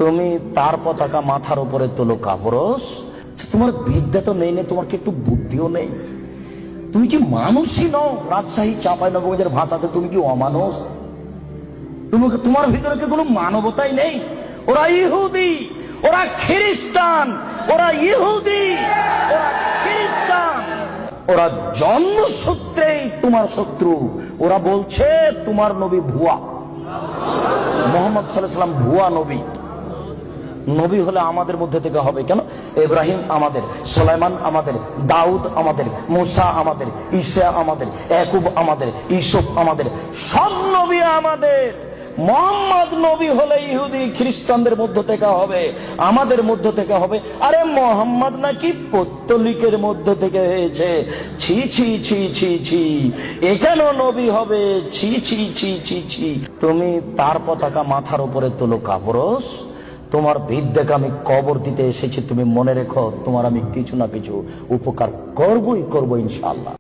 তুমি তার পতাকা মাথার উপরে তোলো কাপুরুষ। তোমার বিদ্যা তো নেই, তোমার কি একটু বুদ্ধিও নেই? তুমি কি মানুষই নও? রাজশাহী চাঁপাইনবাবগঞ্জের ভাষাতে তুমি কি অমানুষ? তোমার ভিতরে কি কোনো মানবতাই নেই? ওরা ইহুদি, ওরা খ্রিস্টান, ওরা ইহুদি, ওরা খ্রিস্টান, ওরা জন্মসূত্রেই তোমার শত্রু। ওরা বলছে তোমার নবী ভুয়া, মুহাম্মদ সাল্লাল্লাহু আলাইহি ওয়াসাল্লাম ভুয়া নবী। নবী হলে আমাদের মধ্যে থেকে হবে কেন? ইব্রাহিম আমাদের, সুলাইমান আমাদের, দাউদ আমাদের, মুসা আমাদের, ঈসা আমাদের, ইয়াকুব আমাদের, ইউসুফ আমাদের, সব নবী আমাদের। মুহাম্মদ নবী হলে ইহুদি খ্রিস্টানদের মধ্য থেকে হবে, আমাদের মধ্য থেকে হবে। আরে মুহাম্মদ নাকি পৌত্তলিকের মধ্য থেকে হয়েছে। ছি ছি ছি ছি ছি, এ কেন নবী হবে? ছি ছি ছি ছি ছি। তুমি তার পতাকা মাথার উপরে তোলো কাপুরুষ। তোমার বিদ্যাকে আমি কবর দিতে এসেছি, তুমি মনে রেখো তোমার আমি কিছু না কিছু উপকার করবই করবো ইনশাআল্লাহ।